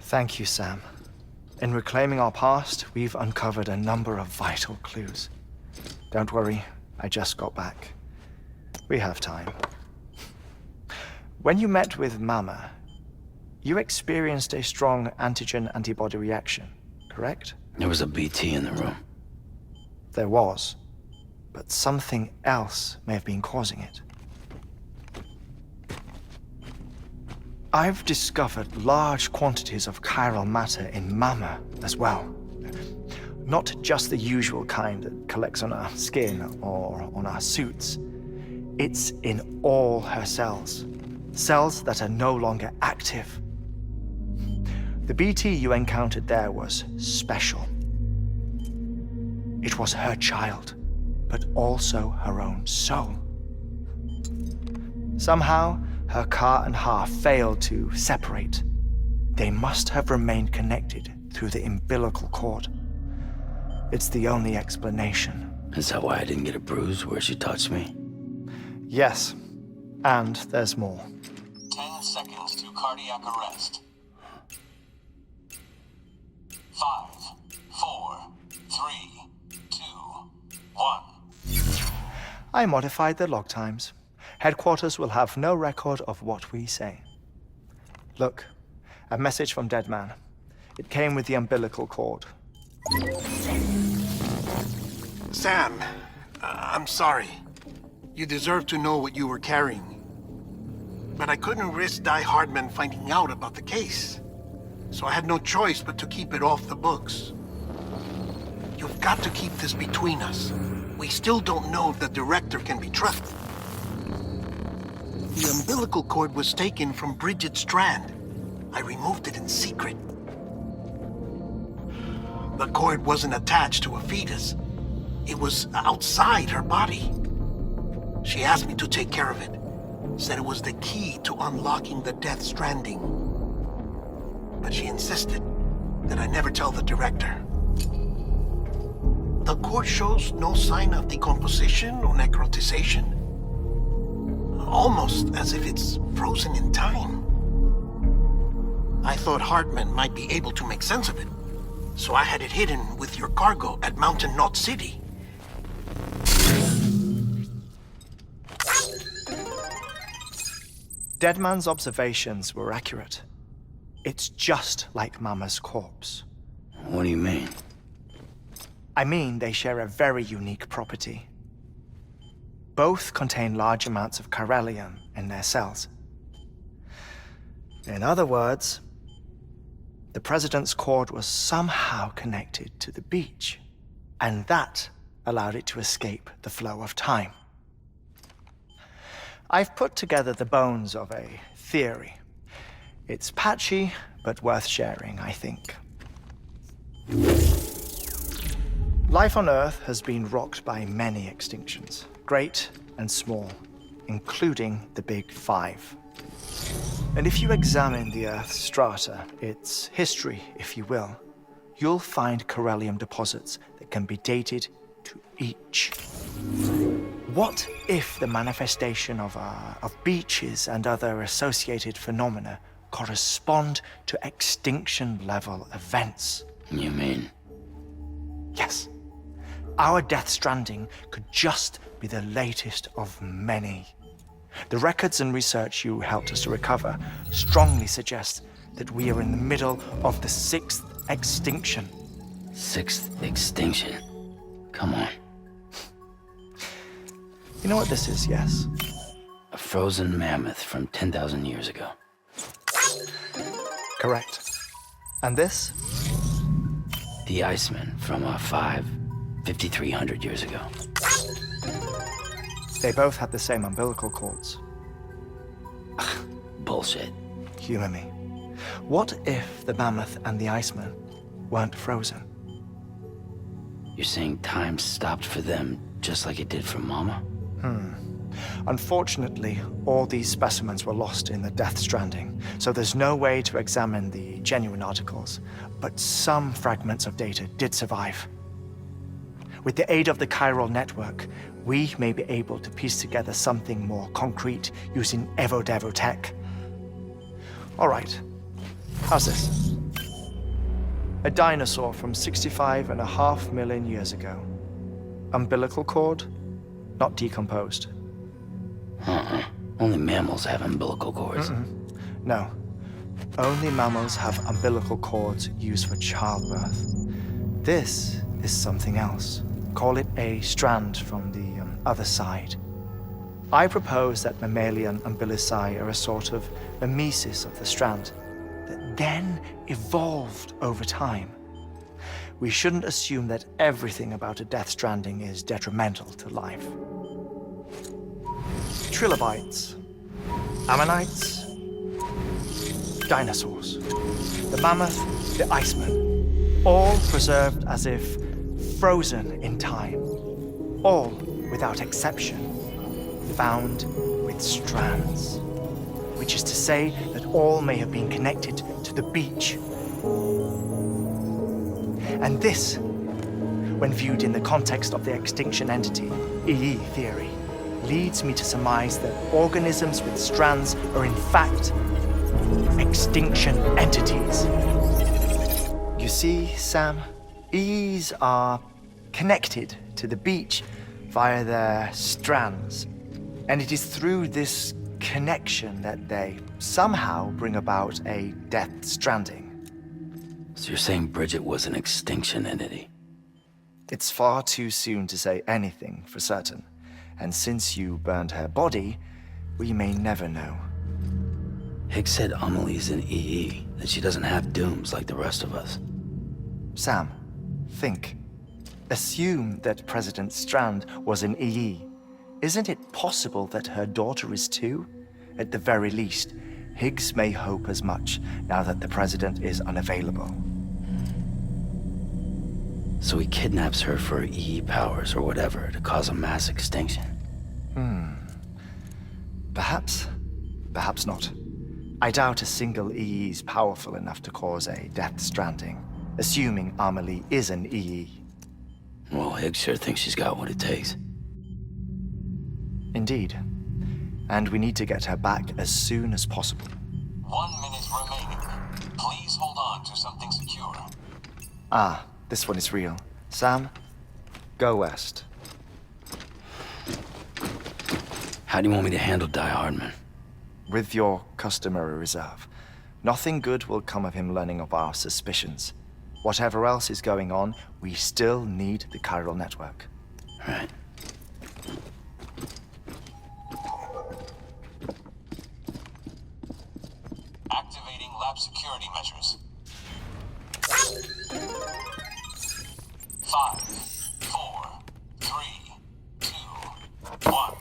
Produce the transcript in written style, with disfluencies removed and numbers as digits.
Thank you, Sam. In reclaiming our past, we've uncovered a number of vital clues. Don't worry, I just got back. We have time. When you met with Mama, you experienced a strong antigen-antibody reaction, correct? There was a BT in the room. There was, but something else may have been causing it. I've discovered large quantities of chiral matter in Mama as well. Not just the usual kind that collects on our skin or on our suits. It's in all her cells. Cells that are no longer active. The BT you encountered there was special. It was her child, but also her own soul. Somehow, her car and half failed to separate. They must have remained connected through the umbilical cord. It's the only explanation. Is that why I didn't get a bruise where she touched me? Yes, and there's more. 10 seconds to cardiac arrest. 5, 4, 3, 2, 1. I modified the log times. Headquarters will have no record of what we say. Look, a message from Deadman. It came with the umbilical cord. Sam, I'm sorry. You deserve to know what you were carrying. But I couldn't risk Die Hardman finding out about the case. So I had no choice but to keep it off the books. You've got to keep this between us. We still don't know if the director can be trusted. The umbilical cord was taken from Bridget Strand. I removed it in secret. The cord wasn't attached to a fetus. It was outside her body. She asked me to take care of it. Said it was the key to unlocking the Death Stranding. But she insisted that I never tell the director. The cord shows no sign of decomposition or necrotization. Almost as if it's frozen in time. I thought Hartman might be able to make sense of it, so I had it hidden with your cargo at Mountain Knot City. Deadman's observations were accurate. It's just like Mama's corpse. What do you mean? I mean, they share a very unique property. Both contain large amounts of chiralium in their cells. In other words, the president's cord was somehow connected to the beach, and that allowed it to escape the flow of time. I've put together the bones of a theory. It's patchy, but worth sharing, I think. Life on Earth has been rocked by many extinctions, great and small, including the Big Five. And if you examine the Earth's strata, its history, if you will, you'll find chiralium deposits that can be dated to each. What if the manifestation of beaches and other associated phenomena correspond to extinction-level events? You mean? Yes. Our Death Stranding could just be the latest of many. The records and research you helped us to recover strongly suggest that we are in the middle of the 6th extinction. 6th extinction? Come on. You know what this is, yes? A frozen mammoth from 10,000 years ago. Correct. And this? The Iceman from 5,300 years ago. They both had the same umbilical cords. Bullshit. Humor me. What if the mammoth and the Iceman weren't frozen? You're saying time stopped for them just like it did for Mama? Unfortunately, all these specimens were lost in the Death Stranding, so there's no way to examine the genuine articles, but some fragments of data did survive. With the aid of the chiral network, we may be able to piece together something more concrete using Evo-Devo tech. All right, how's this? A dinosaur from 65.5 million years ago. Umbilical cord? Not decomposed. Only mammals have umbilical cords. No. Only mammals have umbilical cords used for childbirth. This is something else. Call it a strand from the other side. I propose that mammalian umbilici are a sort of mimesis of the strand that then evolved over time. We shouldn't assume that everything about a death stranding is detrimental to life. Trilobites, ammonites, dinosaurs, the mammoth, the iceman, all preserved as if frozen in time, all without exception found with strands, which is to say that all may have been connected to the beach. And this, when viewed in the context of the extinction entity, EE theory, leads me to surmise that organisms with strands are in fact extinction entities. You see, Sam, EEs are connected to the beach via their strands. And it is through this connection that they somehow bring about a death stranding. So you're saying Bridget was an extinction entity? It's far too soon to say anything for certain. And since you burned her body, we may never know. Higgs said Amelie's an EE, that she doesn't have dooms like the rest of us. Sam, think. Assume that President Strand was an EE. Isn't it possible that her daughter is too? At the very least, Higgs may hope as much now that the president is unavailable. So he kidnaps her for EE powers or whatever to cause a mass extinction. Perhaps. Perhaps not. I doubt a single EE is powerful enough to cause a death stranding, assuming Amelie is an EE. Well, Higgs sure thinks she's got what it takes. Indeed. And we need to get her back as soon as possible. 1 minute remaining. Please hold on to something secure. Ah, this one is real. Sam, go west. How do you want me to handle Die Hardman? With your customary reserve. Nothing good will come of him learning of our suspicions. Whatever else is going on, we still need the chiral network. Right. Activating lab security measures. 5, 4, 3, 2, 1.